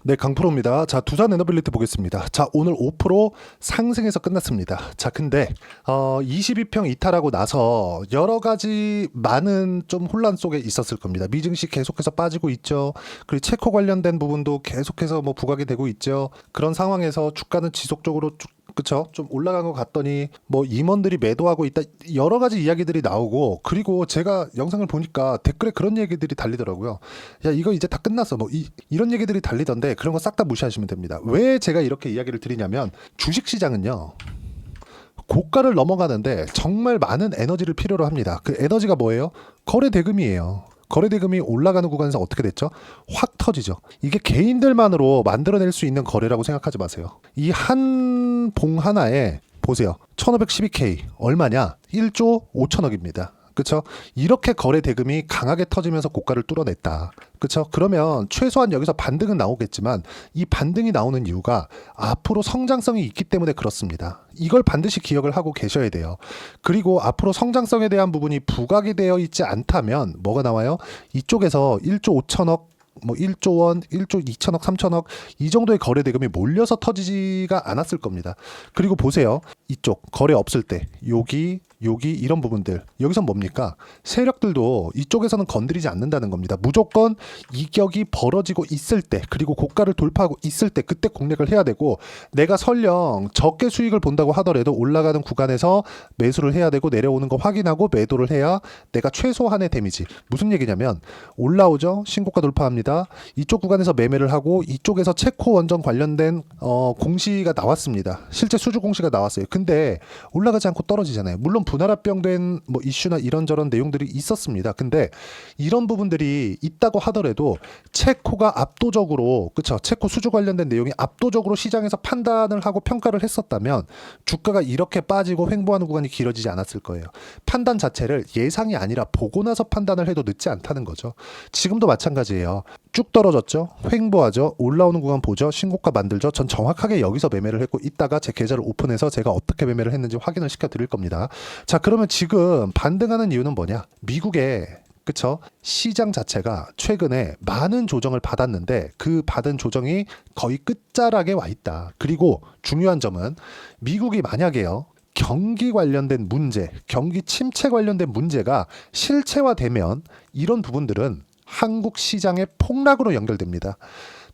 네, 강프로입니다. 자, 두산 에너빌리티 보겠습니다. 자, 오늘 5% 상승해서 끝났습니다. 자, 근데 22평 이탈하고 나서 여러 가지 많은 좀 혼란 속에 있었을 겁니다. 미증시 계속해서 빠지고 있죠. 그리고 체코 관련된 부분도 계속해서 뭐 부각이 되고 있죠. 그런 상황에서 주가는 지속적으로 그쵸? 좀 올라간 것 같더니 뭐 임원들이 매도하고 있다 여러 가지 이야기들이 나오고, 그리고 제가 영상을 보니까 댓글에 그런 얘기들이 달리더라고요. 야, 이거 이제 다 끝났어. 뭐 이런 얘기들이 달리던데 그런 거 싹 다 무시하시면 됩니다. 왜 제가 이렇게 이야기를 드리냐면, 주식시장은요, 고가를 넘어가는데 정말 많은 에너지를 필요로 합니다. 그 에너지가 뭐예요? 거래 대금이에요. 거래 대금이 올라가는 구간에서 어떻게 됐죠? 확 터지죠. 이게 개인들만으로 만들어낼 수 있는 거래라고 생각하지 마세요. 이 한 봉 하나에 보세요. 1512K 얼마냐? 1조 5천억입니다. 그쵸? 이렇게 거래 대금이 강하게 터지면서 고가를 뚫어냈다. 그쵸? 그러면 최소한 여기서 반등은 나오겠지만, 이 반등이 나오는 이유가 앞으로 성장성이 있기 때문에 그렇습니다. 이걸 반드시 기억을 하고 계셔야 돼요. 그리고 앞으로 성장성에 대한 부분이 부각이 되어 있지 않다면 뭐가 나와요? 이쪽에서 1조 5천억 뭐 1조 원, 1조 2천억, 3천억 이 정도의 거래 대금이 몰려서 터지지가 않았을 겁니다. 그리고 보세요. 이쪽 거래 없을 때 여기 이런 부분들, 여기선 뭡니까? 세력들도 이쪽에서는 건드리지 않는다는 겁니다. 무조건 이격이 벌어지고 있을 때, 그리고 고가를 돌파하고 있을 때, 그때 공략을 해야 되고, 내가 설령 적게 수익을 본다고 하더라도 올라가는 구간에서 매수를 해야 되고, 내려오는 거 확인하고 매도를 해야 내가 최소한의 데미지. 무슨 얘기냐면, 올라오죠, 신고가 돌파합니다. 이쪽 구간에서 매매를 하고, 이쪽에서 체코 원전 관련된 공시가 나왔습니다. 실제 수주 공시가 나왔어요. 근데 올라가지 않고 떨어지잖아요. 물론 분할합병된 뭐 이슈나 이런저런 내용들이 있었습니다. 근데 이런 부분들이 있다고 하더라도 체코가 압도적으로, 그쵸, 체코 수주 관련된 내용이 압도적으로 시장에서 판단을 하고 평가를 했었다면 주가가 이렇게 빠지고 횡보하는 구간이 길어지지 않았을 거예요. 판단 자체를 예상이 아니라 보고 나서 판단을 해도 늦지 않다는 거죠. 지금도 마찬가지예요. 쭉 떨어졌죠, 횡보하죠, 올라오는 구간 보죠, 신고가 만들죠. 전 정확하게 여기서 매매를 했고, 이따가 제 계좌를 오픈해서 제가 어떻게 매매를 했는지 확인을 시켜 드릴 겁니다. 자, 그러면 지금 반등하는 이유는 뭐냐? 미국의, 그쵸, 시장 자체가 최근에 많은 조정을 받았는데 그 받은 조정이 거의 끝자락에 와 있다. 그리고 중요한 점은, 미국이 만약에요, 경기 관련된 문제, 경기 침체 관련된 문제가 실체화되면 이런 부분들은 한국 시장의 폭락으로 연결됩니다.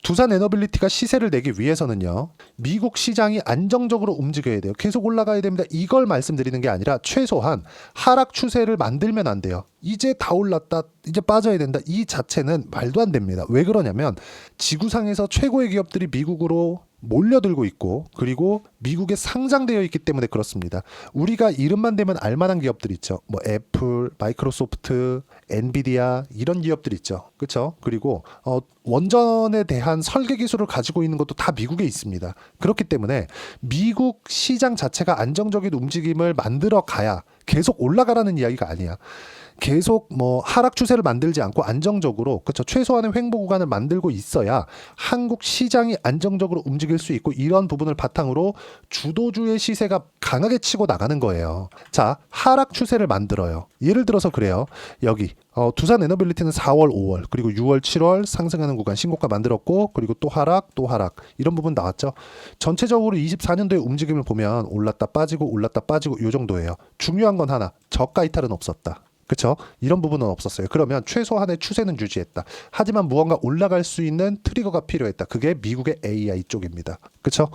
두산 에너빌리티가 시세를 내기 위해서는요, 미국 시장이 안정적으로 움직여야 돼요. 계속 올라가야 됩니다. 이걸 말씀드리는 게 아니라 최소한 하락 추세를 만들면 안 돼요. 이제 다 올랐다, 이제 빠져야 된다, 이 자체는 말도 안 됩니다. 왜 그러냐면, 지구상에서 최고의 기업들이 미국으로 몰려들고 있고, 그리고 미국에 상장되어 있기 때문에 그렇습니다. 우리가 이름만 대면 알만한 기업들 있죠. 뭐 애플, 마이크로소프트, 엔비디아 이런 기업들 있죠. 그렇죠? 그리고 원전에 대한 설계 기술을 가지고 있는 것도 다 미국에 있습니다. 그렇기 때문에 미국 시장 자체가 안정적인 움직임을 만들어 가야, 계속 올라가라는 이야기가 아니야. 계속 뭐 하락 추세를 만들지 않고 안정적으로, 그렇죠, 최소한의 횡보 구간을 만들고 있어야 한국 시장이 안정적으로 움직일 수 있고, 이런 부분을 바탕으로 주도주의 시세가 강하게 치고 나가는 거예요. 자, 하락 추세를 만들어요. 예를 들어서 그래요. 여기 두산 에너빌리티는 4월, 5월, 그리고 6월, 7월 상승하는 구간 신고가 만들었고, 그리고 또 하락, 이런 부분 나왔죠. 전체적으로 24년도의 움직임을 보면 올랐다 빠지고 올랐다 빠지고 이 정도예요. 중요한 건 하나, 저가 이탈은 없었다. 그렇죠? 이런 부분은 없었어요. 그러면 최소한의 추세는 유지했다. 하지만 무언가 올라갈 수 있는 트리거가 필요했다. 그게 미국의 AI 쪽입니다. 그렇죠?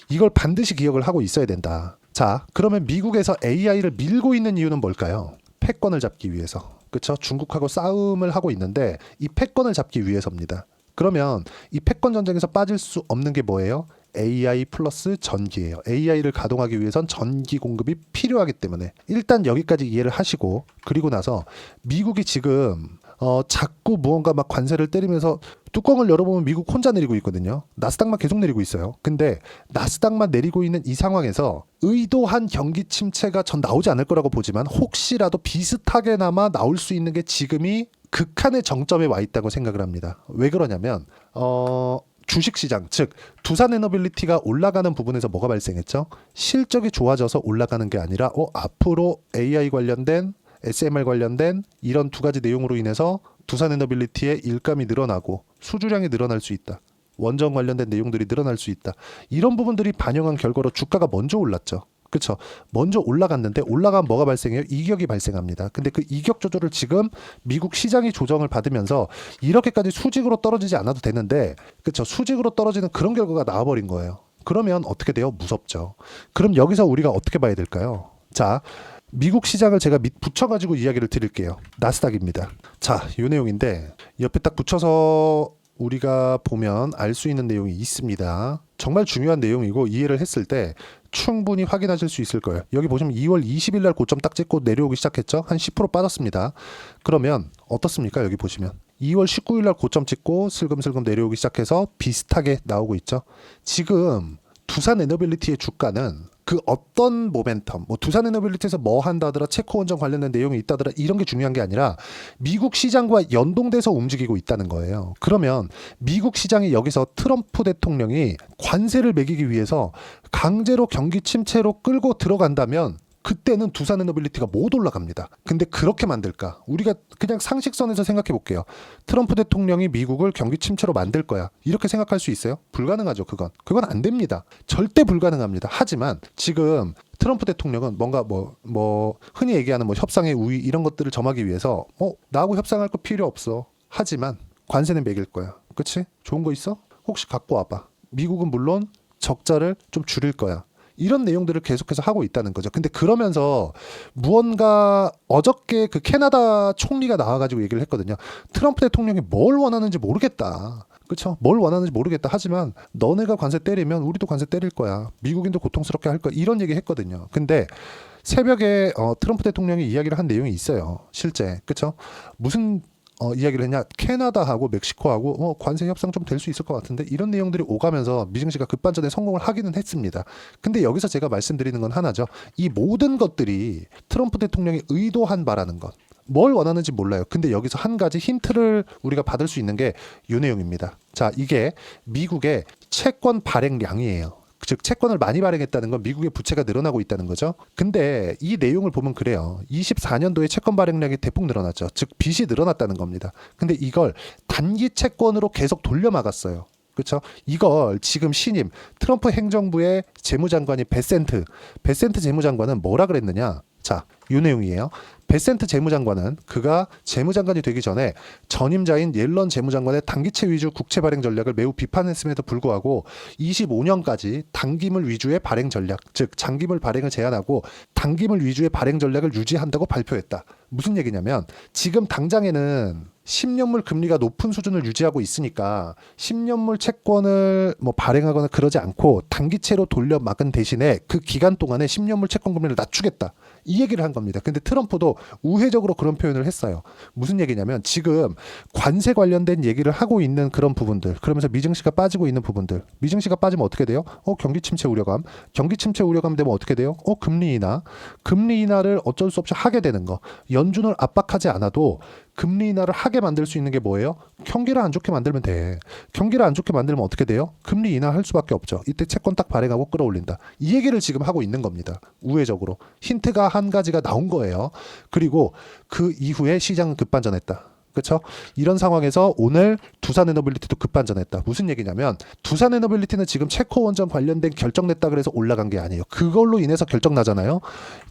이걸 반드시 기억을 하고 있어야 된다. 자, 그러면 미국에서 AI를 밀고 있는 이유는 뭘까요? 패권을 잡기 위해서. 그렇죠? 중국하고 싸움을 하고 있는데 이 패권을 잡기 위해서입니다. 그러면 이 패권 전쟁에서 빠질 수 없는 게 뭐예요? AI 플러스 전기예요. AI를 가동하기 위해선 전기 공급이 필요하기 때문에 일단 여기까지 이해를 하시고, 그리고 나서 미국이 지금 자꾸 무언가 막 관세를 때리면서, 뚜껑을 열어보면 미국 혼자 내리고 있거든요. 나스닥만 계속 내리고 있어요. 근데 나스닥만 내리고 있는 이 상황에서 의도한 경기 침체가 전 나오지 않을 거라고 보지만, 혹시라도 비슷하게나마 나올 수 있는 게 지금이 극한의 정점에 와 있다고 생각을 합니다. 왜 그러냐면 주식시장, 즉 두산 에너빌리티가 올라가는 부분에서 뭐가 발생했죠? 실적이 좋아져서 올라가는 게 아니라 앞으로 AI 관련된, SMR 관련된 이런 두 가지 내용으로 인해서 두산 에너빌리티의 일감이 늘어나고 수주량이 늘어날 수 있다. 원전 관련된 내용들이 늘어날 수 있다. 이런 부분들이 반영한 결과로 주가가 먼저 올랐죠. 그렇죠. 먼저 올라갔는데 올라가면 뭐가 발생해요? 이격이 발생합니다. 근데 그 이격 조절을 지금 미국 시장이 조정을 받으면서 이렇게까지 수직으로 떨어지지 않아도 되는데, 그렇죠. 수직으로 떨어지는 그런 결과가 나와버린 거예요. 그러면 어떻게 돼요? 무섭죠. 그럼 여기서 우리가 어떻게 봐야 될까요? 자, 미국 시장을 제가 붙여가지고 이야기를 드릴게요. 나스닥입니다. 자, 이 내용인데 옆에 딱 붙여서 우리가 보면 알 수 있는 내용이 있습니다. 정말 중요한 내용이고 이해를 했을 때 충분히 확인하실 수 있을 거예요. 여기 보시면 2월 20일 날 고점 딱 찍고 내려오기 시작했죠. 한 10% 빠졌습니다. 그러면 어떻습니까? 여기 보시면 2월 19일 날 고점 찍고 슬금슬금 내려오기 시작해서 비슷하게 나오고 있죠. 지금 두산에너빌리티의 주가는 그 어떤 모멘텀, 뭐 두산에너빌리티에서 뭐 한다더라, 체코원전 관련된 내용이 있다더라, 이런 게 중요한 게 아니라 미국 시장과 연동돼서 움직이고 있다는 거예요. 그러면 미국 시장이 여기서 트럼프 대통령이 관세를 매기기 위해서 강제로 경기 침체로 끌고 들어간다면 그때는 두산에너빌리티가 못 올라갑니다. 근데 그렇게 만들까? 우리가 그냥 상식선에서 생각해 볼게요. 트럼프 대통령이 미국을 경기 침체로 만들 거야. 이렇게 생각할 수 있어요? 불가능하죠, 그건. 그건 안 됩니다. 절대 불가능합니다. 하지만 지금 트럼프 대통령은 뭔가 흔히 얘기하는 협상의 우위 이런 것들을 점하기 위해서 나하고 협상할 거 필요 없어. 하지만 관세는 매길 거야. 그치? 좋은 거 있어? 혹시 갖고 와봐. 미국은 물론 적자를 좀 줄일 거야. 이런 내용들을 계속해서 하고 있다는 거죠. 근데 그러면서 무언가 어저께 그 캐나다 총리가 나와가지고 얘기를 했거든요. 트럼프 대통령이 뭘 원하는지 모르겠다. 그렇죠? 뭘 원하는지 모르겠다. 하지만 너네가 관세 때리면 우리도 관세 때릴 거야. 미국인도 고통스럽게 할 거야. 이런 얘기 했거든요. 근데 새벽에 트럼프 대통령이 이야기를 한 내용이 있어요. 실제. 그렇죠? 무슨 이야기를 했냐, 캐나다하고 멕시코하고 관세 협상 좀 될 수 있을 것 같은데, 이런 내용들이 오가면서 미증시가 급반전에 성공을 하기는 했습니다. 근데 여기서 제가 말씀드리는 건 하나죠. 이 모든 것들이 트럼프 대통령이 의도한 바라는 것, 뭘 원하는지 몰라요. 근데 여기서 한 가지 힌트를 우리가 받을 수 있는 게 이 내용입니다. 자, 이게 미국의 채권 발행량이에요. 즉 채권을 많이 발행했다는 건 미국의 부채가 늘어나고 있다는 거죠. 근데 이 내용을 보면 그래요. 24년도에 채권 발행량이 대폭 늘어났죠. 즉 빚이 늘어났다는 겁니다. 근데 이걸 단기 채권으로 계속 돌려막았어요. 그렇죠? 이걸 지금 신임 트럼프 행정부의 재무장관이 베센트 재무장관은 뭐라 그랬느냐? 자, 이 내용이에요. 베센트 재무장관은 그가 재무장관이 되기 전에 전임자인 옐런 재무장관의 단기채 위주 국채 발행 전략을 매우 비판했음에도 불구하고 25년까지 단기물 위주의 발행 전략, 즉 장기물 발행을 제한하고 단기물 위주의 발행 전략을 유지한다고 발표했다. 무슨 얘기냐면 지금 당장에는 10년물 금리가 높은 수준을 유지하고 있으니까 10년물 채권을 발행하거나 그러지 않고 단기채로 돌려막은 대신에 그 기간 동안에 10년물 채권 금리를 낮추겠다. 이 얘기를 한 겁니다. 근데 트럼프도 우회적으로 그런 표현을 했어요. 무슨 얘기냐면 지금 관세 관련된 얘기를 하고 있는 그런 부분들, 그러면서 미증시가 빠지고 있는 부분들, 미증시가 빠지면 어떻게 돼요? 경기 침체 우려감. 경기 침체 우려감 되면 어떻게 돼요? 금리 인하를 어쩔 수 없이 하게 되는 거. 연준을 압박하지 않아도 금리 인하를 하게 만들 수 있는 게 뭐예요? 경기를 안 좋게 만들면 돼. 경기를 안 좋게 만들면 어떻게 돼요? 금리 인하할 수밖에 없죠. 이때 채권 딱 발행하고 끌어올린다. 이 얘기를 지금 하고 있는 겁니다. 우회적으로. 힌트가 한 가지가 나온 거예요. 그리고 그 이후에 시장은 급반전했다. 그렇죠? 이런 상황에서 오늘 두산에너빌리티도 급반전했다. 무슨 얘기냐면 두산에너빌리티는 지금 체코 원전 관련된 결정 냈다 그래서 올라간 게 아니에요. 그걸로 인해서 결정 나잖아요.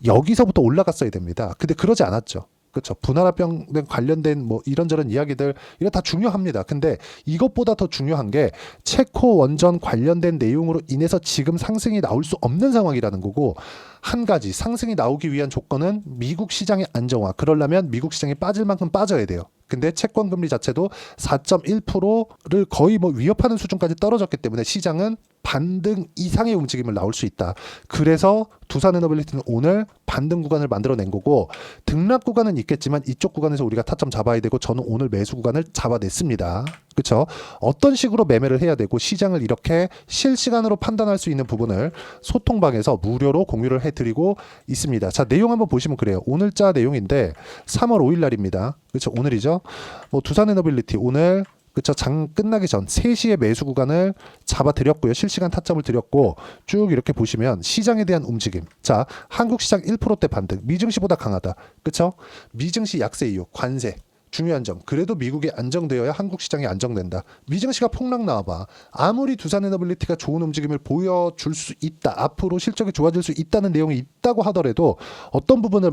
여기서부터 올라갔어야 됩니다. 근데 그러지 않았죠. 그렇죠. 분할합병 관련된 이런저런 이야기들 이거 다 중요합니다. 근데 이것보다 더 중요한 게 체코 원전 관련된 내용으로 인해서 지금 상승이 나올 수 없는 상황이라는 거고, 한 가지 상승이 나오기 위한 조건은 미국 시장의 안정화. 그러려면 미국 시장이 빠질 만큼 빠져야 돼요. 근데 채권 금리 자체도 4.1%를 거의 위협하는 수준까지 떨어졌기 때문에 시장은 반등 이상의 움직임을 나올 수 있다. 그래서 두산에너빌리티는 오늘 반등 구간을 만들어낸 거고, 등락 구간은 있겠지만 이쪽 구간에서 우리가 타점 잡아야 되고, 저는 오늘 매수 구간을 잡아냈습니다. 그렇죠? 어떤 식으로 매매를 해야 되고 시장을 이렇게 실시간으로 판단할 수 있는 부분을 소통방에서 무료로 공유를 해드리고 있습니다. 자, 내용 한번 보시면 그래요. 오늘자 내용인데 3월 5일 날입니다. 그렇죠? 오늘이죠. 두산에너빌리티 오늘 그쵸, 장 끝나기 전 3시에 매수 구간을 잡아드렸고요. 실시간 타점을 드렸고, 쭉 이렇게 보시면 시장에 대한 움직임. 자, 한국 시장 1%대 반등. 미증시보다 강하다. 그쵸? 미증시 약세 이유, 관세. 중요한 점, 그래도 미국이 안정되어야 한국 시장이 안정된다. 미증시가 폭락 나와봐. 아무리 두산에너빌리티가 좋은 움직임을 보여줄 수 있다, 앞으로 실적이 좋아질 수 있다는 내용이 있다고 하더라도 어떤 부분을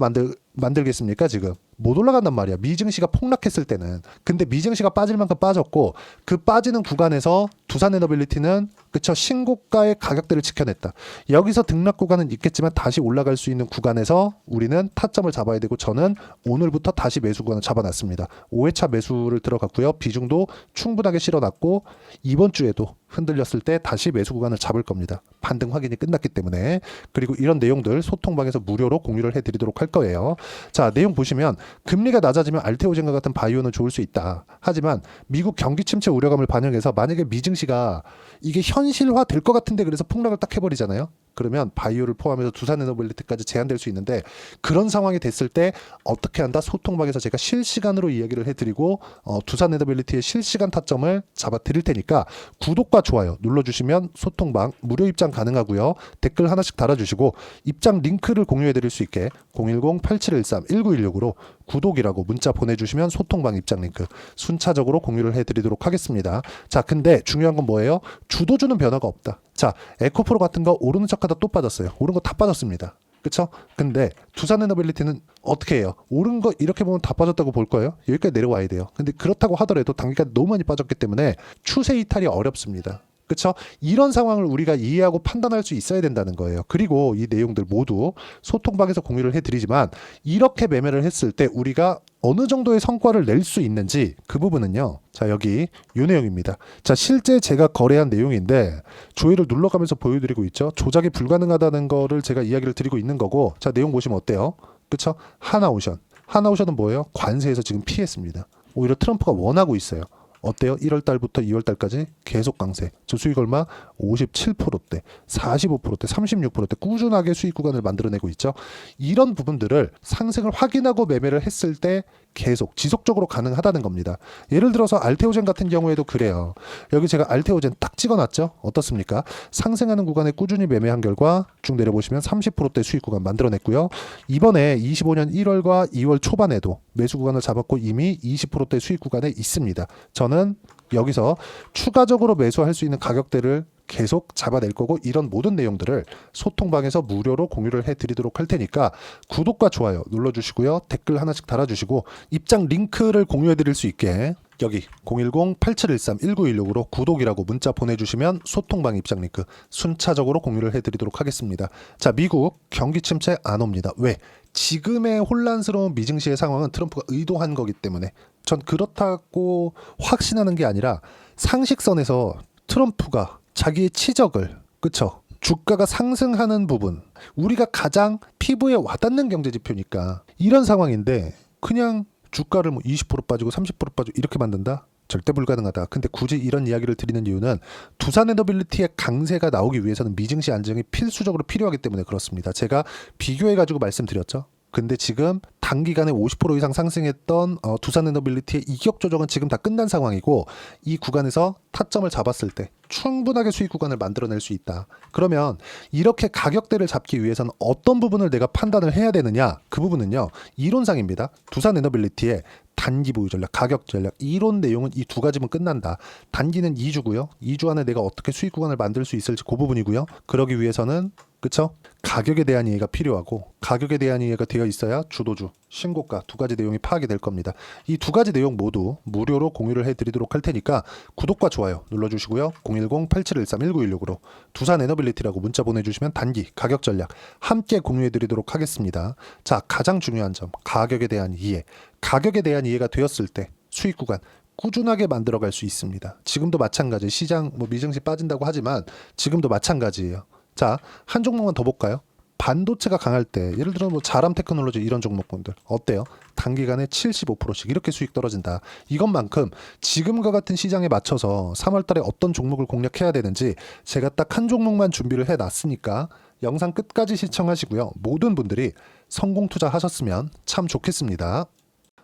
만들겠습니까? 지금 못 올라간단 말이야. 미증시가 폭락했을 때는. 근데 미증시가 빠질 만큼 빠졌고, 그 빠지는 구간에서 두산에너빌리티는 그쵸, 신고가의 가격대를 지켜냈다. 여기서 등락 구간은 있겠지만 다시 올라갈 수 있는 구간에서 우리는 타점을 잡아야 되고, 저는 오늘부터 다시 매수 구간을 잡아놨습니다. 5회차 매수를 들어갔고요. 비중도 충분하게 실어놨고, 이번 주에도 흔들렸을 때 다시 매수 구간을 잡을 겁니다. 반등 확인이 끝났기 때문에. 그리고 이런 내용들 소통방에서 무료로 공유를 해드리도록 할 거예요. 자, 내용 보시면 금리가 낮아지면 알테오젠과 같은 바이오는 좋을 수 있다. 하지만 미국 경기 침체 우려감을 반영해서 만약에 미증시가 이게 현실화 될 것 같은데 그래서 폭락을 딱 해버리잖아요. 그러면 바이오를 포함해서 두산에너빌리티까지 제한될 수 있는데, 그런 상황이 됐을 때 어떻게 한다? 소통방에서 제가 실시간으로 이야기를 해드리고 두산에너빌리티의 실시간 타점을 잡아드릴 테니까 구독과 좋아요 눌러주시면 소통방 무료 입장 가능하고요. 댓글 하나씩 달아주시고 입장 링크를 공유해드릴 수 있게 010-8713-1916으로 구독이라고 문자 보내주시면 소통방 입장 링크 순차적으로 공유를 해드리도록 하겠습니다. 자, 근데 중요한 건 뭐예요? 주도주는 변화가 없다. 자, 에코프로 같은 거 오르는 척하다 또 빠졌어요. 오른 거 다 빠졌습니다. 그쵸? 근데 두산에너빌리티는 어떻게 해요? 오른 거 이렇게 보면 다 빠졌다고 볼 거예요? 여기까지 내려와야 돼요. 근데 그렇다고 하더라도 단기간 너무 많이 빠졌기 때문에 추세 이탈이 어렵습니다. 그쵸? 이런 상황을 우리가 이해하고 판단할 수 있어야 된다는 거예요. 그리고 이 내용들 모두 소통방에서 공유를 해드리지만, 이렇게 매매를 했을 때 우리가 어느 정도의 성과를 낼 수 있는지 그 부분은요. 자, 여기 이 내용입니다. 자, 실제 제가 거래한 내용인데 조회를 눌러가면서 보여드리고 있죠. 조작이 불가능하다는 거를 제가 이야기를 드리고 있는 거고, 자, 내용 보시면 어때요? 그쵸? 하나오션은 뭐예요? 관세에서 지금 피했습니다. 오히려 트럼프가 원하고 있어요. 어때요? 1월 달부터 2월 달까지 계속 강세. 저 수익 얼마? 57%대, 45%대, 36%대 꾸준하게 수익 구간을 만들어내고 있죠. 이런 부분들을 상승을 확인하고 매매를 했을 때 계속 지속적으로 가능하다는 겁니다. 예를 들어서 알테오젠 같은 경우에도 그래요. 여기 제가 알테오젠 딱 찍어놨죠. 어떻습니까? 상승하는 구간에 꾸준히 매매한 결과 쭉 내려보시면 30%대 수익 구간 만들어냈고요. 이번에 25년 1월과 2월 초반에도 매수 구간을 잡았고 이미 20%대 수익 구간에 있습니다. 저는 여기서 추가적으로 매수할 수 있는 가격대를 계속 잡아낼 거고, 이런 모든 내용들을 소통방에서 무료로 공유를 해드리도록 할 테니까 구독과 좋아요 눌러주시고요. 댓글 하나씩 달아주시고 입장 링크를 공유해드릴 수 있게 여기 010-8713-1916으로 구독이라고 문자 보내주시면 소통방 입장 링크 순차적으로 공유를 해드리도록 하겠습니다. 자, 미국 경기 침체 안 옵니다. 왜? 지금의 혼란스러운 미증시의 상황은 트럼프가 의도한 거기 때문에. 전 그렇다고 확신하는 게 아니라 상식선에서 트럼프가 자기의 치적을, 그쵸? 주가가 상승하는 부분, 우리가 가장 피부에 와닿는 경제지표니까 이런 상황인데 그냥 주가를 뭐 20% 빠지고 30% 빠지고 이렇게 만든다? 절대 불가능하다. 근데 굳이 이런 이야기를 드리는 이유는 두산에너빌리티의 강세가 나오기 위해서는 미증시 안정이 필수적으로 필요하기 때문에 그렇습니다. 제가 비교해가지고 말씀드렸죠. 근데 지금 단기간에 50% 이상 상승했던 두산에너빌리티의 이격 조정은 지금 다 끝난 상황이고, 이 구간에서 타점을 잡았을 때 충분하게 수익 구간을 만들어낼 수 있다. 그러면 이렇게 가격대를 잡기 위해서는 어떤 부분을 내가 판단을 해야 되느냐? 그 부분은요, 이론상입니다. 두산에너빌리티의 단기 보유 전략, 가격 전략, 이론 내용은 이 두 가지면 끝난다. 단기는 2주고요. 2주 안에 내가 어떻게 수익 구간을 만들 수 있을지 그 부분이고요. 그러기 위해서는 그쵸? 가격에 대한 이해가 필요하고, 가격에 대한 이해가 되어 있어야 주도주, 신고가 두 가지 내용이 파악이 될 겁니다. 이 두 가지 내용 모두 무료로 공유를 해드리도록 할 테니까 구독과 좋아요 눌러주시고요. 010-8713-1916으로 두산에너빌리티라고 문자 보내주시면 단기, 가격 전략 함께 공유해드리도록 하겠습니다. 자, 가장 중요한 점, 가격에 대한 이해. 가격에 대한 이해가 되었을 때 수익 구간 꾸준하게 만들어갈 수 있습니다. 지금도 마찬가지. 시장 미증시 빠진다고 하지만 지금도 마찬가지예요. 자, 한 종목만 더 볼까요? 반도체가 강할 때, 예를 들어 자람 테크놀로지 이런 종목군들 어때요? 단기간에 75%씩 이렇게 수익 떨어진다. 이것만큼 지금과 같은 시장에 맞춰서 3월 달에 어떤 종목을 공략해야 되는지 제가 딱 한 종목만 준비를 해놨으니까 영상 끝까지 시청하시고요. 모든 분들이 성공 투자하셨으면 참 좋겠습니다.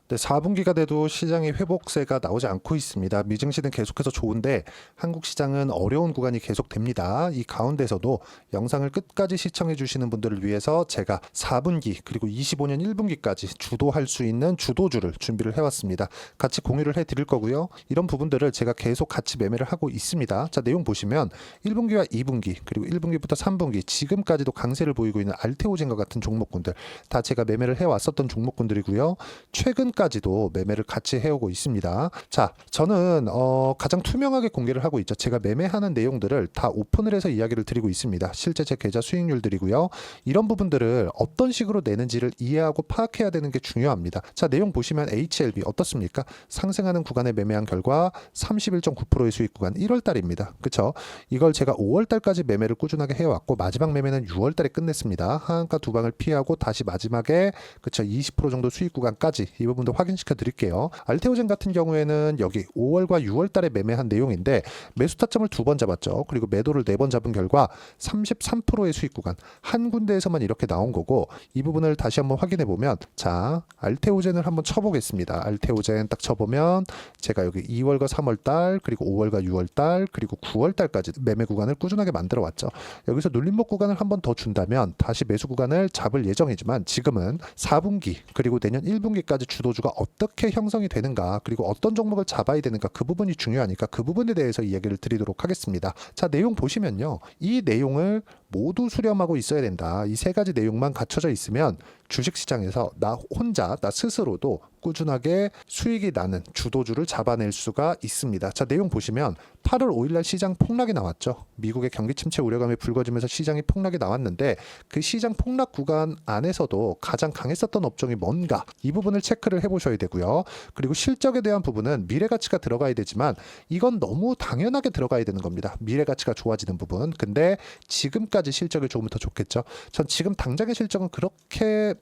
네, 4분기가 돼도 시장의 회복세가 나오지 않고 있습니다. 미증시는 계속해서 좋은데 한국 시장은 어려운 구간이 계속됩니다. 이 가운데서도 영상을 끝까지 시청해 주시는 분들을 위해서 제가 4분기 그리고 25년 1분기까지 주도할 수 있는 주도주를 준비를 해왔습니다. 같이 공유를 해드릴 거고요. 이런 부분들을 제가 계속 같이 매매를 하고 있습니다. 자, 내용 보시면 1분기와 2분기 그리고 1분기부터 3분기 지금까지도 강세를 보이고 있는 알테오젠과 같은 종목군들 다 제가 매매를 해왔었던 종목군들이고요. 최근까지도 매매를 같이 해오고 있습니다. 자, 저는 가장 투명하게 공개를 하고 있죠. 제가 매매하는 내용들을 다 오픈을 해서 이야기를 드리고 있습니다. 실제 제 계좌 수익률들이고요. 이런 부분들을 어떤 식으로 내는지를 이해하고 파악해야 되는 게 중요합니다. 자, 내용 보시면 HLB 어떻습니까? 상승하는 구간에 매매한 결과 31.9%의 수익 구간 1월 달입니다. 그쵸? 이걸 제가 5월 달까지 매매를 꾸준하게 해왔고 마지막 매매는 6월 달에 끝냈습니다. 하한가 두 방을 피하고 다시 마지막에 그쵸? 20% 정도 수익 구간까지 이 부분도 확인시켜 드릴게요. 알테오젠 같은 경우에는 여기 5월과 6월 달에 매매한 내용인데 매수 타점을 2번 잡았죠. 그리고 매도를 4번 잡은 결과 33%의 수익 구간 한 군데에서만 이렇게 나온 거고 이 부분을 다시 한번 확인해 보면 자, 알테오젠을 한번 쳐보겠습니다. 알테오젠 딱 쳐보면 제가 여기 2월과 3월 달 그리고 5월과 6월 달 그리고 9월 달까지 매매 구간을 꾸준하게 만들어 왔죠. 여기서 눌림목 구간을 한번 더 준다면 다시 매수 구간을 잡을 예정이지만 지금은 4분기 그리고 내년 1분기까지 주도주가 어떻게 형성이 되는가 그리고 어떤 종목을 잡아야 되는가 그 부분이 중요하니까 그 부분에 대해서 이야기를 드리도록 하겠습니다. 자, 내용 보시면요. 이 내용을 모두 수렴하고 있어야 된다. 이 세 가지 내용만 갖춰져 있으면 주식시장에서 나 혼자 나 스스로도 꾸준하게 수익이 나는 주도주를 잡아낼 수가 있습니다. 자, 내용 보시면 8월 5일날 시장 폭락이 나왔죠. 미국의 경기 침체 우려감이 불거지면서 시장이 폭락이 나왔는데 그 시장 폭락 구간 안에서도 가장 강했었던 업종이 뭔가 이 부분을 체크를 해보셔야 되고요. 그리고 실적에 대한 부분은 미래가치가 들어가야 되지만 이건 너무 당연하게 들어가야 되는 겁니다. 미래가치가 좋아지는 부분. 근데 지금까지 실적이 조금 더 좋겠죠. 전 지금 당장의 실적은 그렇게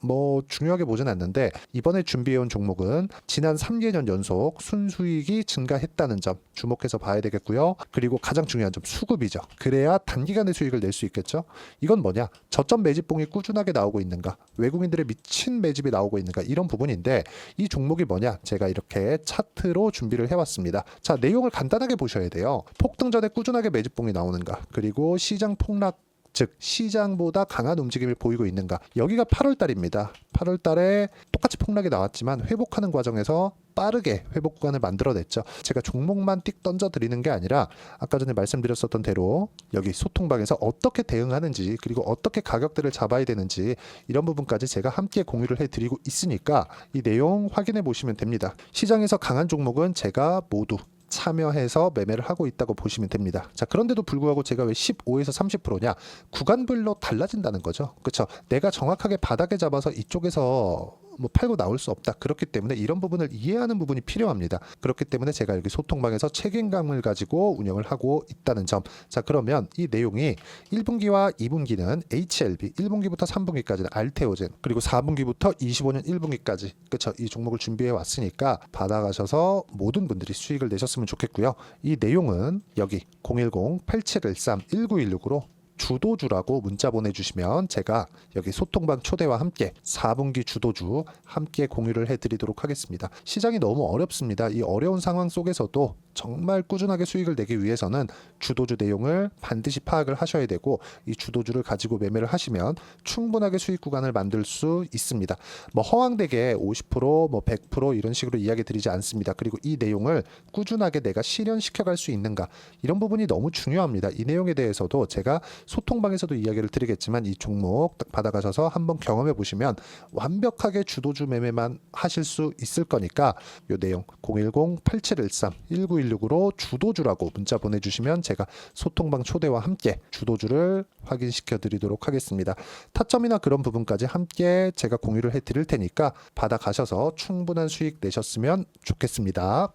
중요하게 보진 않는데 이번에 준비해온 종목은 지난 3개년 연속 순수익이 증가했다는 점 주목해서 봐야 되겠고요. 그리고 가장 중요한 점 수급이죠. 그래야 단기간에 수익을 낼 수 있겠죠. 이건 뭐냐? 저점 매집봉이 꾸준하게 나오고 있는가? 외국인들의 미친 매집이 나오고 있는가? 이런 부분인데 이 종목이 뭐냐? 제가 이렇게 차트로 준비를 해왔습니다. 자, 내용을 간단하게 보셔야 돼요. 폭등 전에 꾸준하게 매집봉이 나오는가? 그리고 시장 폭락 즉 시장보다 강한 움직임을 보이고 있는가. 여기가 8월 달입니다. 8월 달에 똑같이 폭락이 나왔지만 회복하는 과정에서 빠르게 회복 구간을 만들어냈죠. 제가 종목만 띡 던져 드리는 게 아니라 아까 전에 말씀드렸었던 대로 여기 소통방에서 어떻게 대응하는지 그리고 어떻게 가격대를 잡아야 되는지 이런 부분까지 제가 함께 공유를 해드리고 있으니까 이 내용 확인해 보시면 됩니다. 시장에서 강한 종목은 제가 모두 참여해서 매매를 하고 있다고 보시면 됩니다. 자, 그런데도 불구하고 제가 왜 15에서 30%냐? 구간별로 달라진다는 거죠. 그렇죠? 내가 정확하게 바닥에 잡아서 이쪽에서 팔고 나올 수 없다. 그렇기 때문에 이런 부분을 이해하는 부분이 필요합니다. 그렇기 때문에 제가 여기 소통방에서 책임감을 가지고 운영을 하고 있다는 점. 자, 그러면 이 내용이 1분기와 2분기는 HLB, 1분기부터 3분기까지는 알테오젠, 그리고 4분기부터 25년 1분기까지 그렇죠? 이 종목을 준비해 왔으니까 받아가셔서 모든 분들이 수익을 내셨으면 좋겠고요. 이 내용은 여기 010-8713-1916으로 주도주라고 문자 보내주시면 제가 여기 소통방 초대와 함께 4분기 주도주 함께 공유를 해드리도록 하겠습니다. 시장이 너무 어렵습니다. 이 어려운 상황 속에서도 정말 꾸준하게 수익을 내기 위해서는 주도주 내용을 반드시 파악을 하셔야 되고 이 주도주를 가지고 매매를 하시면 충분하게 수익 구간을 만들 수 있습니다. 허황되게 50% 100% 이런 식으로 이야기 드리지 않습니다. 그리고 이 내용을 꾸준하게 내가 실현시켜 갈 수 있는가 이런 부분이 너무 중요합니다. 이 내용에 대해서도 제가 소통방에서도 이야기를 드리겠지만 이 종목 딱 받아가셔서 한번 경험해 보시면 완벽하게 주도주 매매만 하실 수 있을 거니까 이 내용 010-8713-1916으로 주도주라고 문자 보내주시면 제가 소통방 초대와 함께 주도주를 확인시켜 드리도록 하겠습니다. 타점이나 그런 부분까지 함께 제가 공유를 해 드릴 테니까 받아가셔서 충분한 수익 내셨으면 좋겠습니다.